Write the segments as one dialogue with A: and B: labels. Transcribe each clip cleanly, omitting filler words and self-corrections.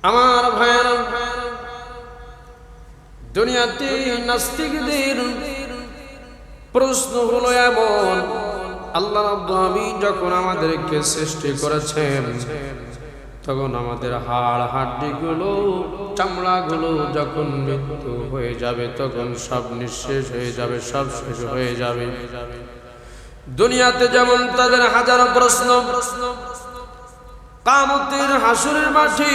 A: আমার ভাইয়েরা, দুনিয়াতে নাস্তিকদের প্রশ্ন হলো এমন, আল্লাহ রাব্বুল আলামিন যখন আমাদেরকে সৃষ্টি করেছেন তখন আমাদের হাড় হাড্ডিগুলো চামড়াগুলো যখন মৃত্যু হয়ে যাবে তখন সব নিঃশেষ হয়ে যাবে, সব শেষ হয়ে যাবে। দুনিয়াতে যেমন তাদের হাজারো প্রশ্ন, কিয়ামতের হাসরের মাঠে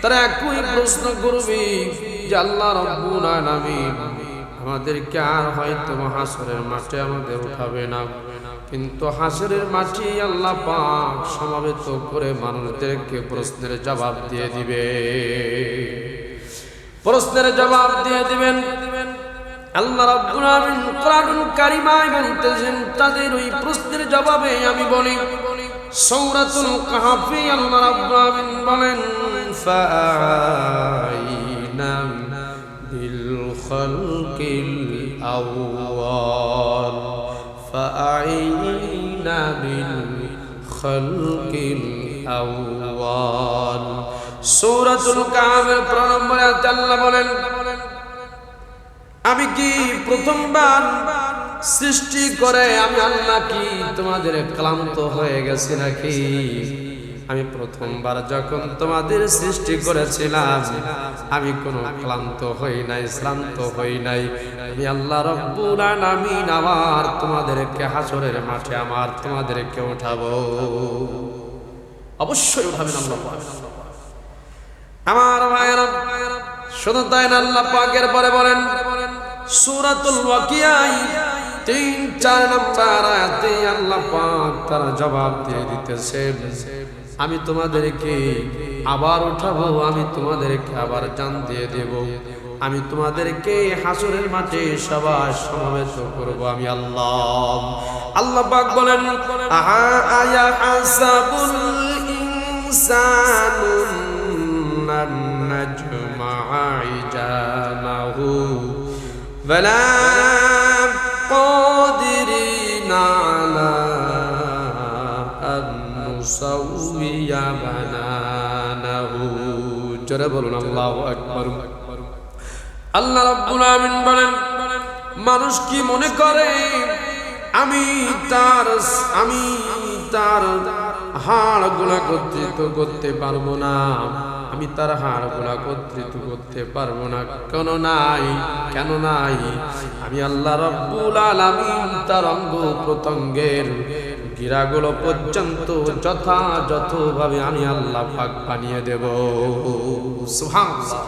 A: তারা একই প্রশ্ন করবে যে আল্লাহ রাব্বুল আলামিন আমাদেরকে আর হয়তো হাসরের মাঠে আমাদের উঠাবে না, কিন্তু হাসরের মাঠে আল্লাহ পাক সমাবেত করে মানুষদেরকে প্রশ্নের জবাব দিয়ে দিবে, প্রশ্নের জবাব দিয়ে দিবেন। আল্লাহ রাব্বুল আলামিন কোরআনুল কারীমায় বলতেছেন, তাদের ওই প্রশ্নের জবাবে আমি বলি, সূরাতুল কাহফে আল্লাহ রাব্বুল আলামিন বলেন, ফাআইনা বিল খালকিল আউয়াল, ফাআইনা বিল খালকিল আউয়াল। সূরাতুল কাহফের ১ নম্বর আয়াতে আল্লাহ বলেন, আমি কি প্রথমবার সৃষ্টি করে আমি আল্লাহ কি তোমাদের ক্লান্ত হয়ে গেছি নাকি? আমি প্রথমবার যখন তোমাদের সৃষ্টি করেছিলাম আমি কোনো ক্লান্ত হই নাই, শ্রান্ত হই নাই। আমি আল্লাহ রাব্বুল আলামিন আবার তোমাদেরকে হাসরের মাঠে আমার তোমাদেরকে উঠাবো, অবশ্যই উঠাবেন আল্লাহ পাক। আমার ভাইয়েরা, শুধু তাই না, আল্লাহ পাকের পরে বলেন সূরাতুল ওয়াকিয়ায় ৩-৪ নম্বর আয়াতে আল্লাহ পাক তার জবাব দিয়ে দিতেছেন, আমি তোমাদেরকে আবার উঠাবো, আমি তোমাদেরকে আবার জান দিয়ে দেব, আমি তোমাদেরকে হাসরের মাঠে সবার সমাবেত করব আমি আল্লাহ। আল্লাহ পাক বলেন, আয়া হাসাবুল ইনসানু আন নাজমা'a ইজামাহু ওয়ালা কাদিরিনা আলা আন নুসাউইয়া বানানাহু। জোরে বলুন আল্লাহু আকবার। আল্লাহ রাব্বুল আলামিন বলেন, মানুষ কি মনে করে আমি তার হাড়গুলো একত্রিত করতে পারবো না? আমি তার হাড়গুলো একত্রিত করতে পারবো না। কেন নাই? আমি আল্লাহ রাব্বুল আলামিন তার অঙ্গ প্রত্যঙ্গের গিরাগুলো পর্যন্ত যথাযথভাবে আমি আল্লাহ পাক বানিয়ে দেব। সুবহানাল্লাহ।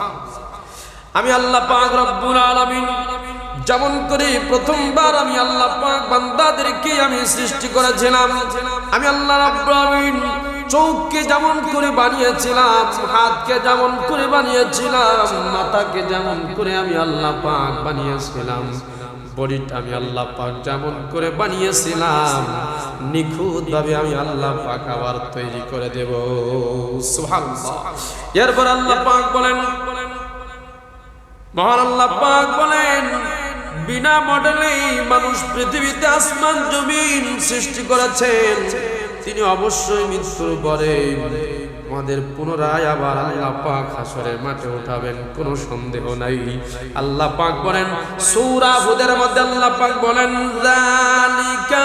A: আমি আল্লাহ পাক রব্বুল আলামিন যেমন করে প্রথমবার আমি আল্লাহ পাক বান্দাদেরকে আমি সৃষ্টি করেছিলাম, আমি আল্লাহ রাব্বুল আলামিন চোখকে যেমন করে বানিয়েছিলাম, হাতকে যেমন করে বানিয়েছিলাম, মাথাকে যেমন করে আমি আল্লাহ পাক বানিয়েছিলাম, বডিটা আমি আল্লাহ পাক যেমন করে বানিয়েছিলাম, নিখুঁতভাবে আমি আল্লাহ পাক আবার তৈরি করে দেব। সুবহানাল্লাহ। এরপর আল্লাহ পাক বলেন, মহান আল্লাহ পাক বলেন, বিনা মডেলে মানুষ পৃথিবীতে আসমান জমিন সৃষ্টি করেছেন, তিনি অবশ্যই মৃত্যুর পরে আমাদের পুনরায় আবার আল্লাহ পাক হাসরের মাঠে উঠাবেন, কোনো সন্দেহ নাই। আল্লাহ পাক বলেন সূরা হুদের মধ্যে, আল্লাহ পাক বলেন, যালিকা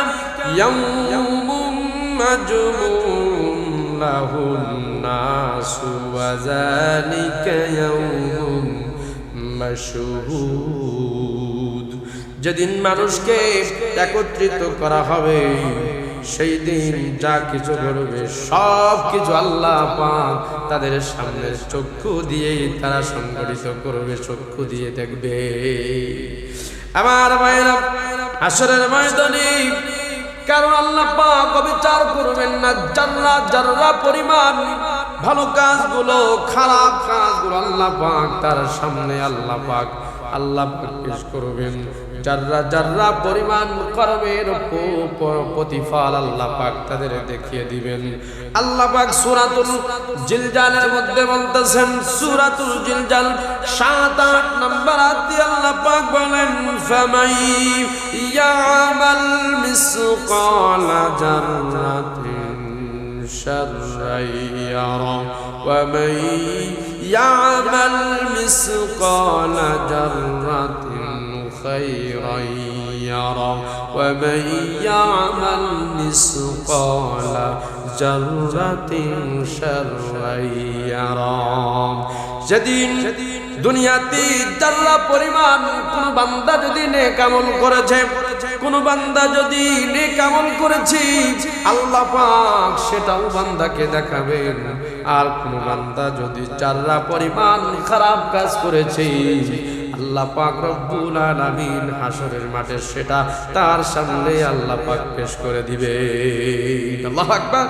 A: ইয়াউমুম মাজমুউন লাহুন নাসু ওয়া যালিকা ইয়াউমুন মাশহুদ। যেদিন মানুষকে একত্রিত করা হবে সেই দিন যা কিছু করবে সব কিছু আল্লাহ পাক তাদের সামনে চক্ষু দিয়ে তারা সংগঠিত করবে, চক্ষু দিয়ে দেখবে। আমার ভাইরা, হাসরের ময়দানে কারণ আল্লাহ পাক বিচার করবেন না, জাররা জাররা পরিমাণ ভালো কাজগুলো খারাপ কাজগুলো আল্লাহ পাক তার সামনে আল্লাহ পাক পেশ করবেন। জাররা জাররা পরিমাণ কর্মের প্রতিফল আল্লাহ পাক তাদের দেখিয়ে দিবেন। আল্লাহ পাক সূরাতুল জিলজালের মধ্যে বলতেছেন, সূরাতুল জিলজাল ৭-৮ নম্বর আয়াতে আল্লাহ পাক বলেন, ফামাই ইয়ামাল মিসকালা জাররাতিন শাররান ইয়ারা ومن يعمل مثقال ذرة خيرا يره ومن يعمل مثقال ذرة شرا يره যেদিন দুনিয়াতে যারা পরিমাণ কোন বান্দা যদি নেক আমল করেছে কোন বান্দা যদি নেক আমল করেছে আল্লাহ পাক সেটাও বান্দাকে দেখাবেন আর কোন বান্দা যদি যারা পরিমাণ খারাপ কাজ করেছে আল্লাহ পাক রব্বুল আলামিন হাসরের মাঠে সেটা তার সামনে আল্লাহ পাক পেশ করে দিবে আল্লাহু আকবার